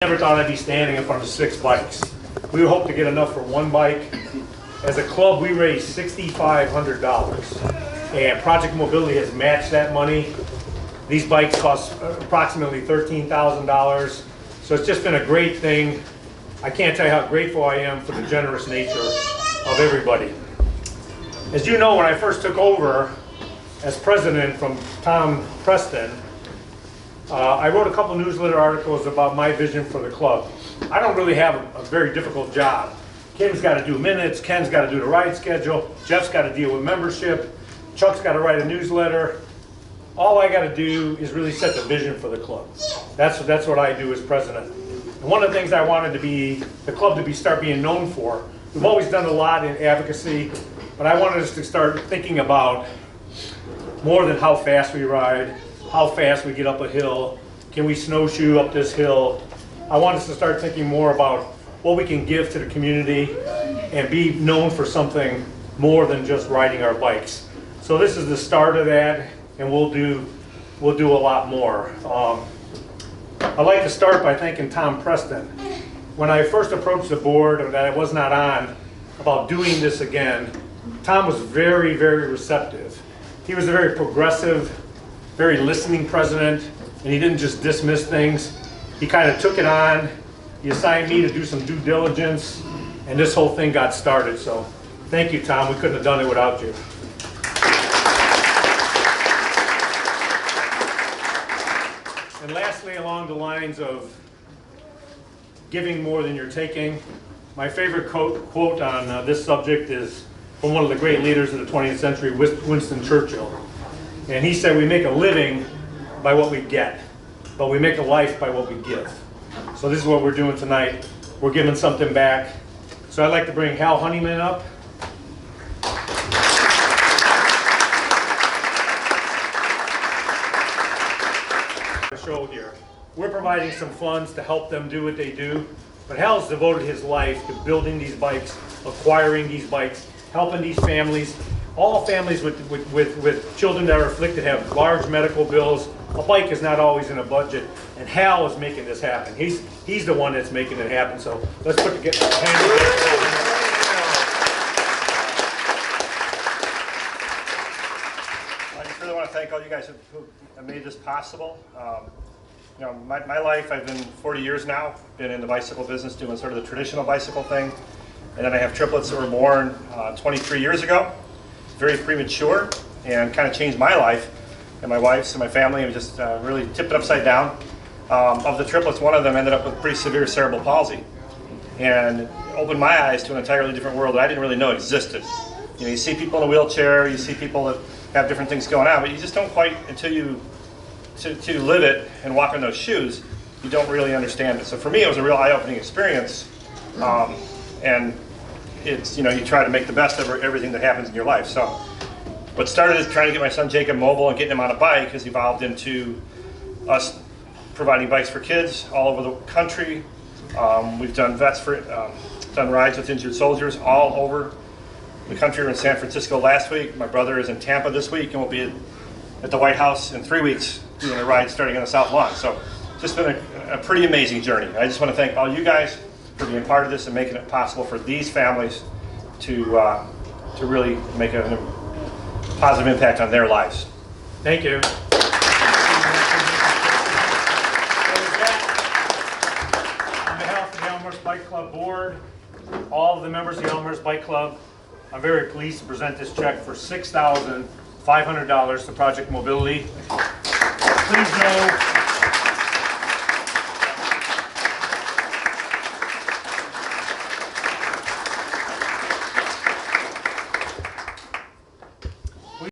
Never thought I'd be standing in front of 6 bikes. We hope to get enough for 1 bike. As a club, we raised $6,500, and Project Mobility has matched that money. These bikes cost approximately $13,000, so it's just been a great thing. I can't tell you how grateful I am for the generous nature of everybody. As you know, when I first took over as president from Tom Preston, I wrote a couple newsletter articles about my vision for the club. I don't really have a very difficult job. Kim's got to do minutes, Ken's got to do the ride schedule, Jeff's got to deal with membership, Chuck's got to write a newsletter. All I got to do is really set the vision for the club. That's what I do as president. And one of the things I wanted to be the club to start being known for. We've always done a lot in advocacy, but I wanted us to start thinking about more than how fast we ride, how fast we get up a hill, can we snowshoe up this hill. I want us to start thinking more about what we can give to the community and be known for something more than just riding our bikes. So this is the start of that, and we'll do a lot more. I'd like to start by thanking Tom Preston. When I first approached the board that I was not on about doing this again, Tom was very, very receptive. He was a very progressive, very listening president, and he didn't just dismiss things. He kind of took it on. He assigned me to do some due diligence, and this whole thing got started. So thank you, Tom. We couldn't have done it without you. And lastly, along the lines of giving more than you're taking, my favorite quote on this subject is from one of the great leaders of the 20th century, Winston Churchill. And he said, we make a living by what we get, but we make a life by what we give. So this is what we're doing tonight. We're giving something back. So I'd like to bring Hal Honeyman up. Show here. We're providing some funds to help them do what they do, but Hal's devoted his life to building these bikes, acquiring these bikes, helping these families. All families with children that are afflicted have large medical bills. A bike is not always in a budget, and Hal is making this happen. He's the one that's making it happen. So let's put together. I just really want to thank all you guys who have made this possible. You know, my life, I've been 40 years now, been in the bicycle business doing sort of the traditional bicycle thing. And then I have triplets that were born 23 years ago, very premature, and kind of changed my life and my wife's and my family, and just really tipped it upside down. Of the triplets, one of them ended up with pretty severe cerebral palsy, and opened my eyes to an entirely different world that I didn't really know existed. You know, you see people in a wheelchair, you see people that have different things going on, but you just don't quite, until you to live it and walk in those shoes, you don't really understand it. So for me, it was a real eye-opening experience, and it's, you know, you try to make the best of everything that happens in your life. So what started as trying to get my son Jacob mobile and getting him on a bike has evolved into us providing bikes for kids all over the country. We've done done rides with injured soldiers all over the country. We were in San Francisco last week. My brother is in Tampa this week, and we'll be at the White House in 3 weeks doing a ride starting on the South Lawn. So just been a pretty amazing journey. I just want to thank all you guys for being part of this and making it possible for these families to really make a positive impact on their lives. Thank you. So with that, on behalf of the Elmhurst Bike Club Board, all of the members of the Elmhurst Bike Club, I'm very pleased to present this check for $6,500 to Project Mobility. Please know